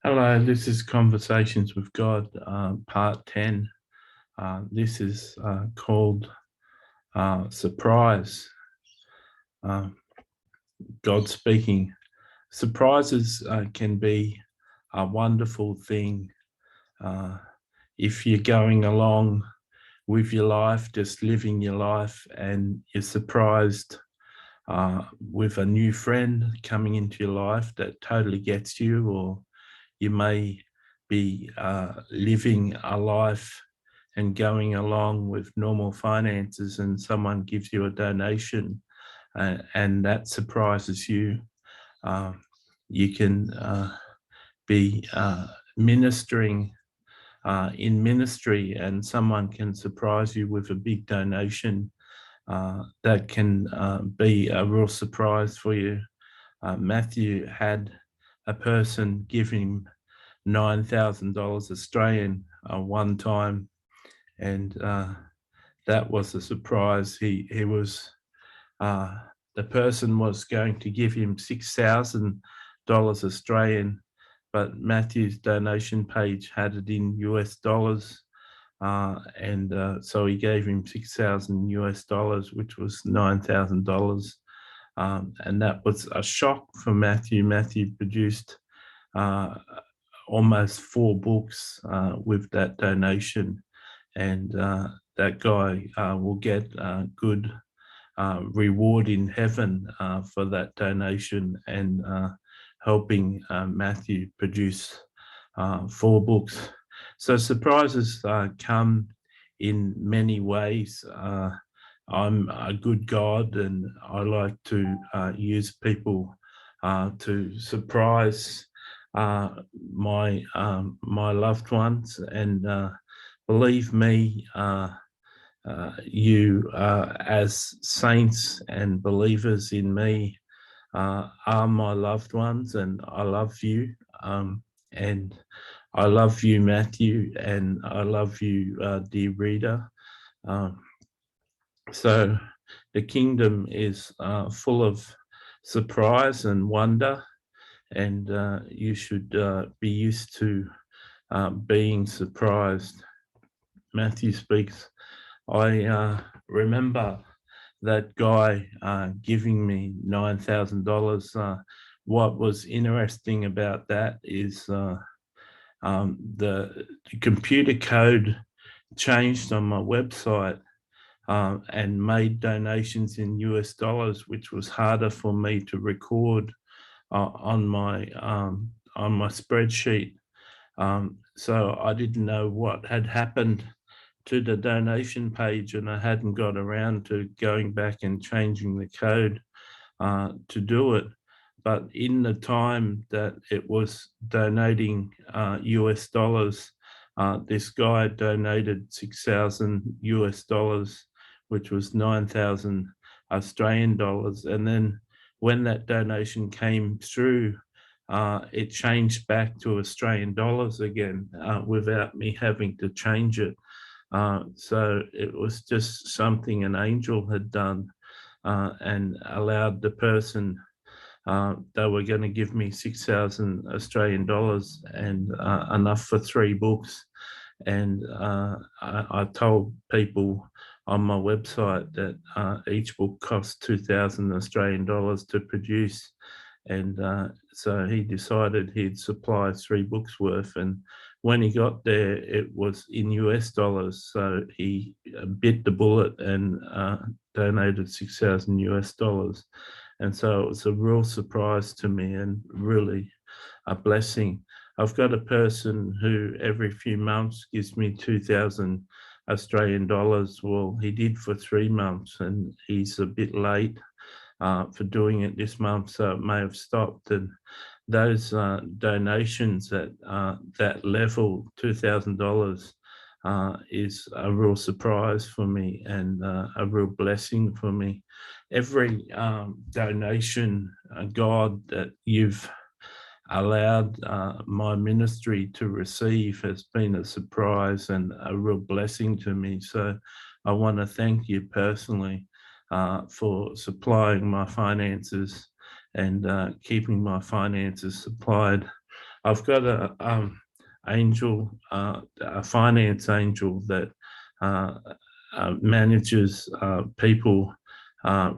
Hello, this is Conversations with God, part 10. This is called Surprise. Uh, God speaking. Surprises can be a wonderful thing uh, if you're going along with your life, just living your life, and you're surprised with a new friend coming into your life that totally gets you, or you may be living a life and going along with normal finances, and someone gives you a donation and that surprises you. Uh, you can be ministering in ministry, and someone can surprise you with a big donation that can be a real surprise for you. Matthew had a person give him $9,000 Australian one time, and that was a surprise. He was uh, the person was going to give him $6,000 Australian, but Matthew's donation page had it in US dollars. And so he gave him 6,000 US dollars, which was $9,000. And that was a shock for Matthew. Matthew produced uh, almost four books with that donation, and that guy will get good reward in heaven for that donation and helping Matthew produce four books. So surprises come in many ways. I'm a good God, and I like to use people to surprise uh, my loved ones. And believe me, you as saints and believers in me are my loved ones, and I love you. And I love you, Matthew, and I love you, dear reader. Um, so the kingdom is full of surprise and wonder, and you should be used to being surprised. Matthew speaks. I remember that guy giving me $9,000. What was interesting about that is the computer code changed on my website and made donations in US dollars, which was harder for me to record on my spreadsheet. So I didn't know what had happened to the donation page, and I hadn't got around to going back and changing the code to do it. But in the time that it was donating US dollars, this guy donated 6,000 US dollars, which was 9,000 Australian dollars. And then when that donation came through, it changed back to Australian dollars again without me having to change it. So it was just something an angel had done and allowed the person, they were going to give me 6,000 Australian dollars and enough for three books. And I told people on my website that each book costs 2,000 Australian dollars to produce. And so he decided he'd supply three books worth. And when he got there, it was in US dollars. So he bit the bullet and donated 6,000 US dollars. And so it was a real surprise to me and really a blessing. I've got a person who every few months gives me 2,000 Australian dollars. Well, he did for 3 months, and he's a bit late for doing it this month, so it may have stopped. And those donations at that level, $2,000, is a real surprise for me and a real blessing for me. Every donation, God, that you've allowed my ministry to receive has been a surprise and a real blessing to me. So I want to thank you personally for supplying my finances and keeping my finances supplied I've got angel, a finance angel that manages people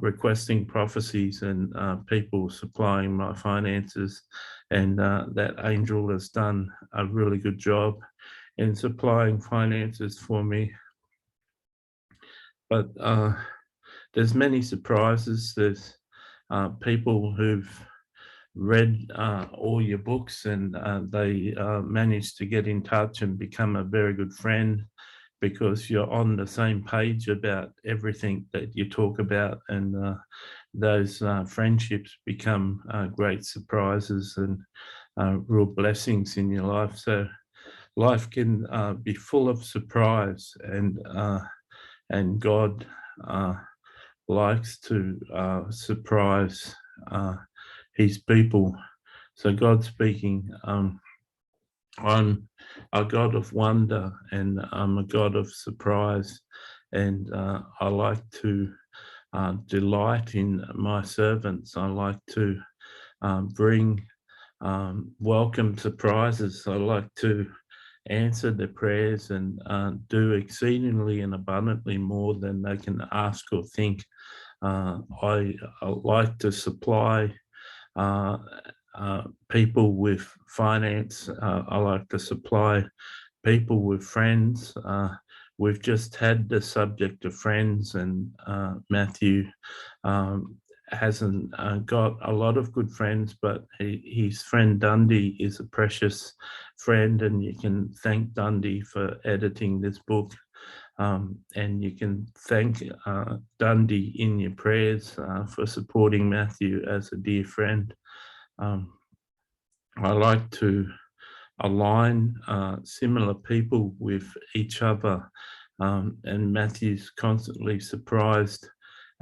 requesting prophecies and people supplying my finances, and that angel has done a really good job in supplying finances for me. But there's many surprises. There's people who've read all your books, and they managed to get in touch and become a very good friend because you're on the same page about everything that you talk about, and those friendships become great surprises and real blessings in your life. So life can be full of surprise, and God likes to surprise his people. So God speaking, I'm a God of wonder, and I'm a God of surprise, and I like to delight in my servants. I like to bring welcome surprises. I like to answer their prayers and do exceedingly and abundantly more than they can ask or think. I like to supply people with finance. I like to supply people with friends. We've just had the subject of friends, and Matthew hasn't got a lot of good friends, but his friend Dundee is a precious friend, and you can thank Dundee for editing this book. And you can thank Dundee in your prayers for supporting Matthew as a dear friend. I like to align similar people with each other, and Matthew's constantly surprised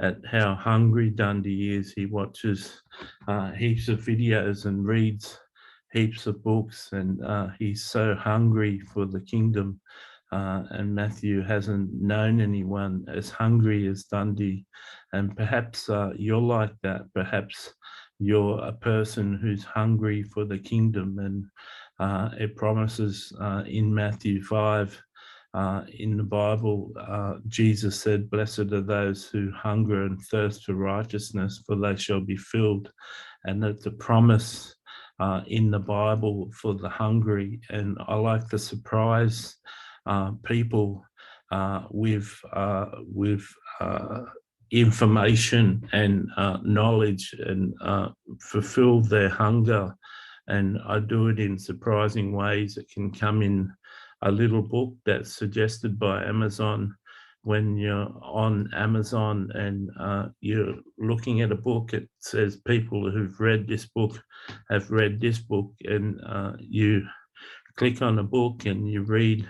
at how hungry Dundee is. He watches heaps of videos and reads heaps of books, and he's so hungry for the kingdom. And Matthew hasn't known anyone as hungry as Dundee. And perhaps you're like that. Perhaps you're a person who's hungry for the kingdom. And it promises in Matthew 5, in the Bible, Jesus said, "Blessed are those who hunger and thirst for righteousness, for they shall be filled." And that's a promise in the Bible for the hungry. And I like to surprise people with information and knowledge, and fulfill their hunger. And I do it in surprising ways. It can come in a little book that's suggested by Amazon. When you're on Amazon and you're looking at a book, it says people who've read this book have read this book, and you click on a book and you read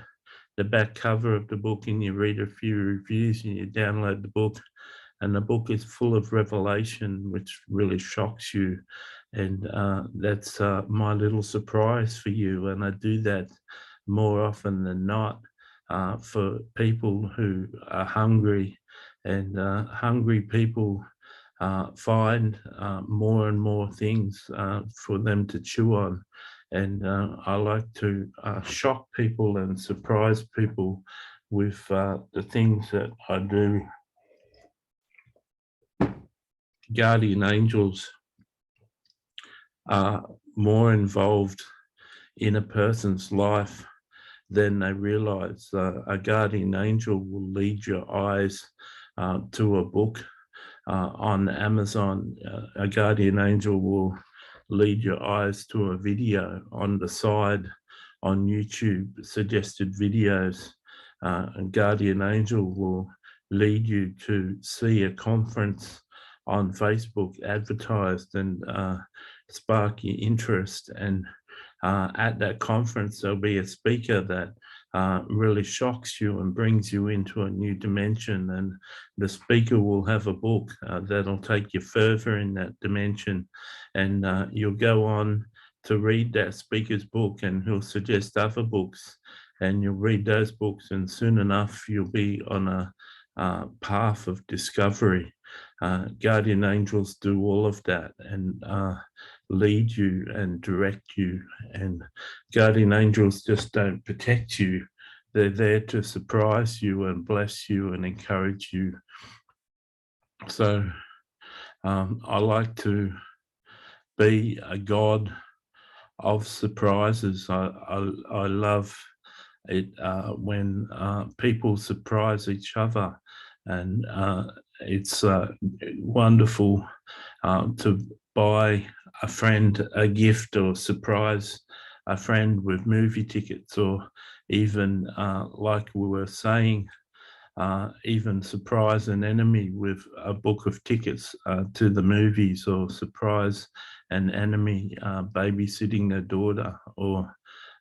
the back cover of the book, and you read a few reviews, and you download the book, and the book is full of revelation, which really shocks you. And that's my little surprise for you. And I do that more often than not for people who are hungry, and hungry people find more and more things for them to chew on. And I like to shock people and surprise people with the things that I do. Guardian angels are more involved in a person's life than they realize. A guardian angel will lead your eyes to a book on Amazon. A guardian angel will lead your eyes to a video on the side on YouTube, suggested videos. A guardian angel will lead you to see a conference on Facebook advertised and spark your interest. And at that conference, there'll be a speaker that really shocks you and brings you into a new dimension. And the speaker will have a book that'll take you further in that dimension. And you'll go on to read that speaker's book, and he'll suggest other books, and you'll read those books, and soon enough you'll be on a path of discovery. Guardian angels do all of that. And lead you and direct you, and guardian angels just don't protect you. They're there to surprise you and bless you and encourage you. So I like to be a God of surprises. I love it when people surprise each other, and it's wonderful to buy a friend a gift or surprise a friend with movie tickets, or even like we were saying, even surprise an enemy with a book of tickets to the movies, or surprise an enemy babysitting their daughter, or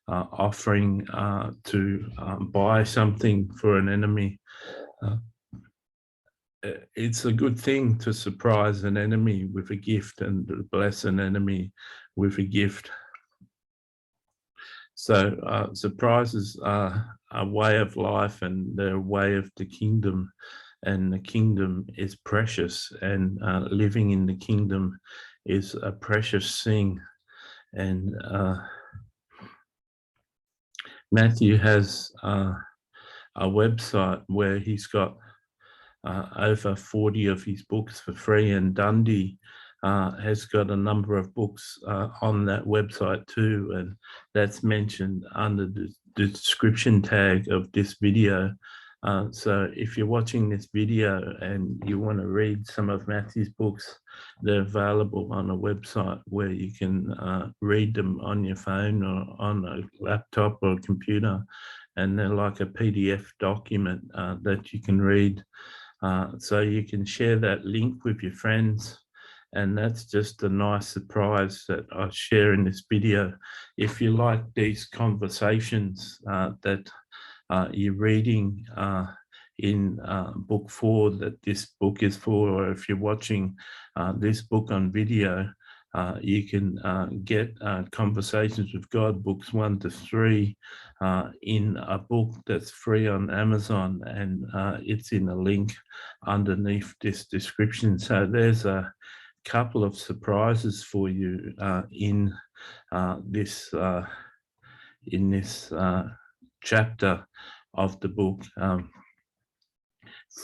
offering to buy something for an enemy. It's a good thing to surprise an enemy with a gift and bless an enemy with a gift. So surprises are a way of life, and they're a way of the kingdom, and the kingdom is precious, and living in the kingdom is a precious thing. And Matthew has a website where he's got over 40 of his books for free, and Dundee has got a number of books on that website too, and that's mentioned under the description tag of this video. So if you're watching this video and you want to read some of Matthew's books, they're available on a website where you can read them on your phone or on a laptop or a computer, and they're like a PDF document that you can read. So you can share that link with your friends, and that's just a nice surprise that I share in this video. If you like these conversations that you're reading in book 4 that this book is for, or if you're watching this book on video, you can get Conversations with God, books 1 to 3, in a book that's free on Amazon, and it's in a link underneath this description. So there's a couple of surprises for you in this chapter of the book.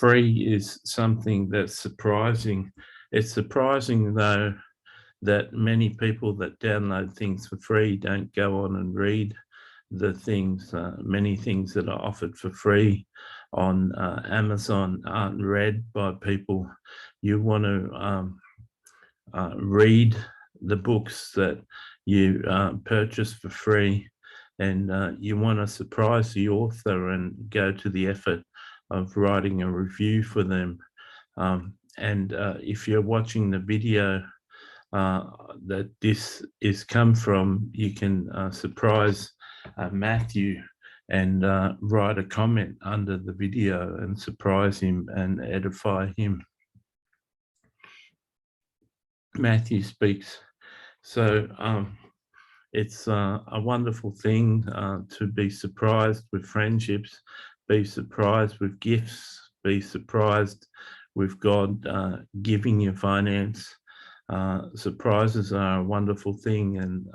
Free is something that's surprising. It's surprising, though, that many people that download things for free don't go on and read the things. Many things that are offered for free on Amazon aren't read by people. You want to read the books that you purchase for free, and you want to surprise the author and go to the effort of writing a review for them. And if you're watching the video that this is come from, you can surprise Matthew and write a comment under the video and surprise him and edify him. Matthew speaks. So it's a wonderful thing to be surprised with friendships, be surprised with gifts, be surprised with God giving you finance. Surprises are a wonderful thing, and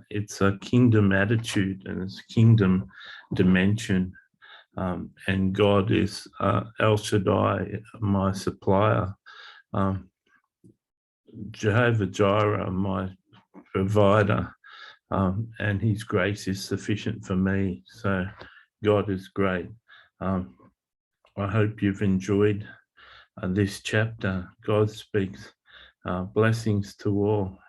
it's a kingdom attitude, and it's a kingdom dimension. And God is El Shaddai, my supplier. Jehovah Jireh, my provider, and his grace is sufficient for me. So God is great. I hope you've enjoyed this chapter. God speaks. Blessings to all.